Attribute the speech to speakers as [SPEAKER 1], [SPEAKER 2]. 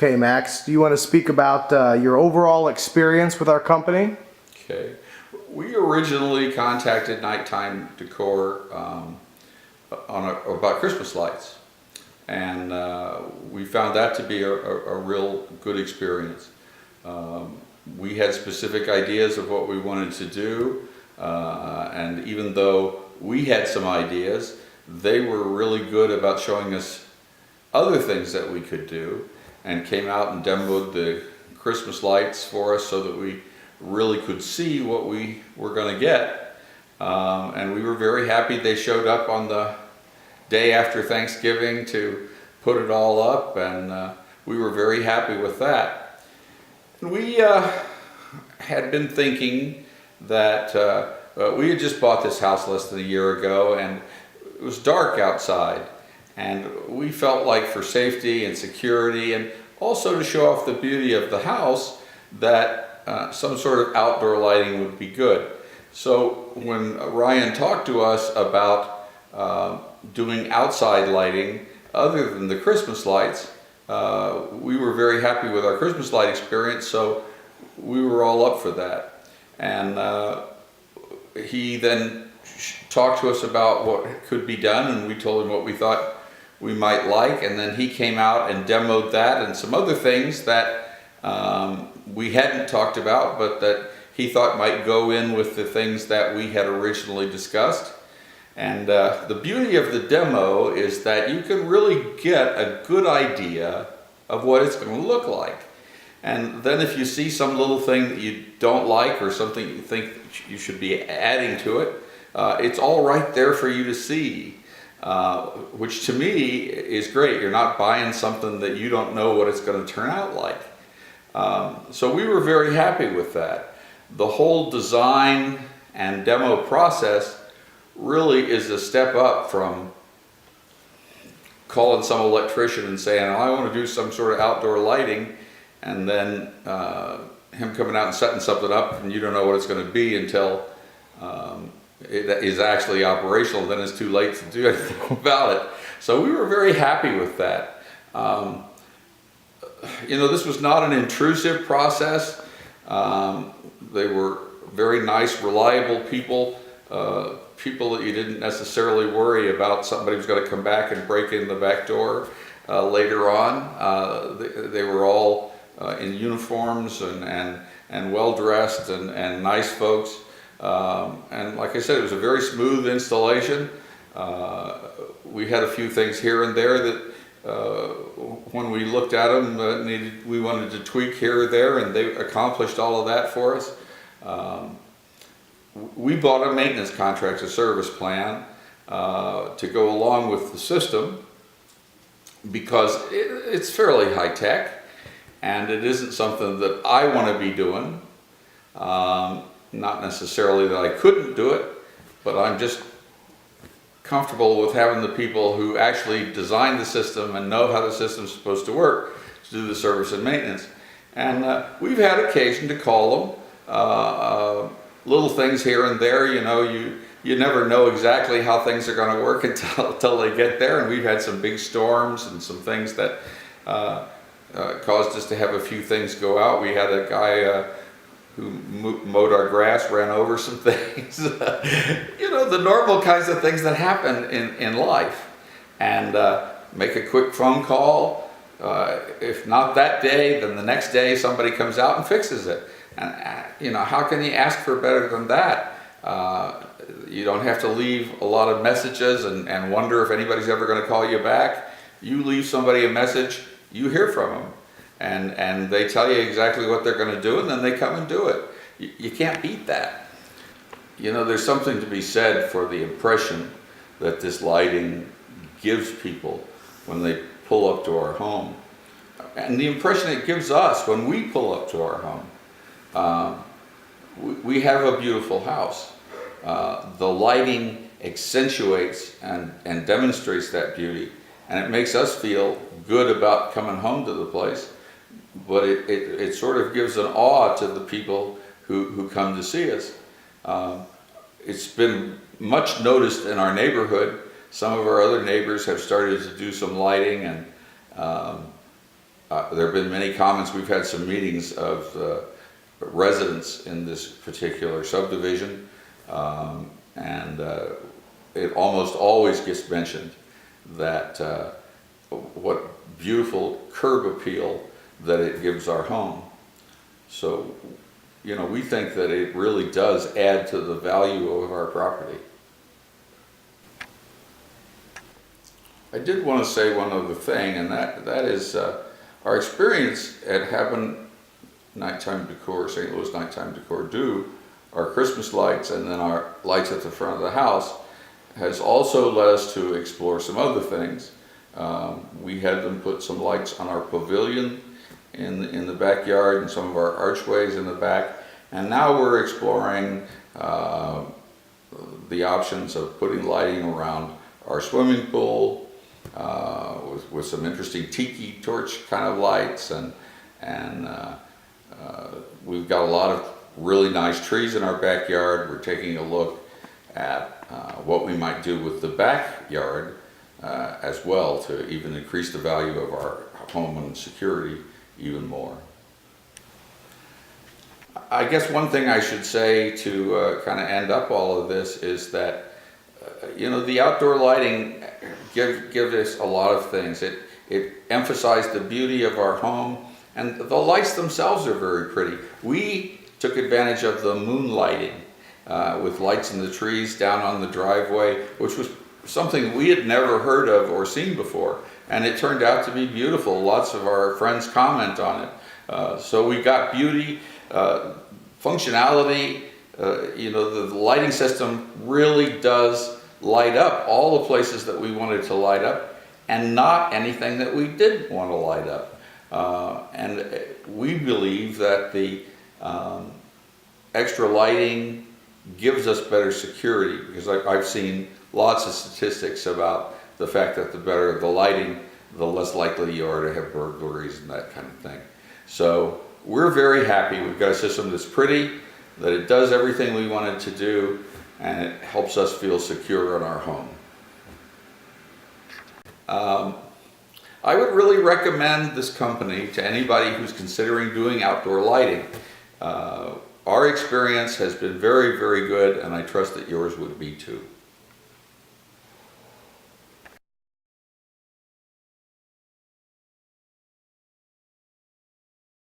[SPEAKER 1] Okay, Max, do you want to speak about your overall experience with our company?
[SPEAKER 2] Okay. We originally contacted Nitetime Decor about Christmas lights, and we found that to be a real good experience. We had specific ideas of what we wanted to do, and even though we had some ideas, they were really good about showing us other things that we could do, and came out and demoed the Christmas lights for us so that we really could see what we were going to get. And we were very happy they showed up on the day after Thanksgiving to put it all up, and we were very happy with that. And we had been thinking that we had just bought this house less than a year ago, and it was dark outside, and we felt like for safety and security, and also to show off the beauty of the house, that some sort of outdoor lighting would be good. So when Ryan talked to us about doing outside lighting other than the Christmas lights, we were very happy with our Christmas light experience, so we were all up for that. And he then talked to us about what could be done, and we told him what we thought we might like, and then he came out and demoed that and some other things that we hadn't talked about, but that he thought might go in with the things that we had originally discussed. And the beauty of the demo is that you can really get a good idea of what it's going to look like. And then if you see some little thing that you don't like, or something you think you should be adding to it, it's all right there for you to see. Which to me is great. You're not buying something that you don't know what it's going to turn out like. So we were very happy with that. The whole design and demo process really is a step up from calling some electrician and saying, I want to do some sort of outdoor lighting, and then him coming out and setting something up, and you don't know what it's going to be until it is actually operational. Then it's too late to do anything about it. So we were very happy with that. You know, this was not an intrusive process. They were very nice, reliable people, people that you didn't necessarily worry about somebody was going to come back and break in the back door later on. They were all in uniforms and well-dressed and nice folks. And like I said, it was a very smooth installation. We had a few things here and there that when we looked at them, we wanted to tweak here or there, and they accomplished all of that for us. We bought a maintenance contract, a service plan, to go along with the system, because it's fairly high tech, and it isn't something that I want to be doing. Not necessarily that I couldn't do it, but I'm just comfortable with having the people who actually design the system and know how the system's supposed to work to do the service and maintenance. And we've had occasion to call them. Little things here and there, you know, you never know exactly how things are going to work until they get there. And we've had some big storms and some things that caused us to have a few things go out. We had a guy who mowed our grass, ran over some things. You know, the normal kinds of things that happen in life. And make a quick phone call. If not that day, then the next day somebody comes out and fixes it. And you know, how can you ask for better than that? You don't have to leave a lot of messages and wonder if anybody's ever going to call you back. You leave somebody a message, you hear from them. And they tell you exactly what they're going to do, and then they come and do it. You can't beat that. You know, there's something to be said for the impression that this lighting gives people when they pull up to our home. And the impression it gives us when we pull up to our home. We have a beautiful house. The lighting accentuates and demonstrates that beauty, and it makes us feel good about coming home to the place. But it sort of gives an awe to the people who come to see us. It's been much noticed in our neighborhood. Some of our other neighbors have started to do some lighting, and There have been many comments. We've had some meetings of residents in this particular subdivision, and it almost always gets mentioned that what beautiful curb appeal that it gives our home. So, you know, we think that it really does add to the value of our property. I did want to say one other thing, and that is our experience at having Nitetime Decor, St. Louis Nitetime Decor, do our Christmas lights and then our lights at the front of the house has also led us to explore some other things. We had them put some lights on our pavilion in the backyard and some of our archways in the back, and now we're exploring the options of putting lighting around our swimming pool with some interesting tiki torch kind of lights, and we've got a lot of really nice trees in our backyard. We're taking a look at what we might do with the backyard as well to even increase the value of our home and security even more. I guess one thing I should say to kind of end up all of this is that you know, the outdoor lighting give us a lot of things. It emphasized the beauty of our home, and the lights themselves are very pretty. We took advantage of the moonlighting with lights in the trees down on the driveway, which was something we had never heard of or seen before, and it turned out to be beautiful. Lots of our friends comment on it. So we got beauty, functionality. You know, the lighting system really does light up all the places that we wanted to light up, and not anything that we didn't want to light up. And we believe that the extra lighting gives us better security, because I've seen lots of statistics about the fact that the better the lighting, the less likely you are to have burglaries and that kind of thing. So we're very happy. We've got a system that's pretty, that it does everything we want it to do, and it helps us feel secure in our home. I would really recommend this company to anybody who's considering doing outdoor lighting. Our experience has been very, very good, and I trust that yours would be too.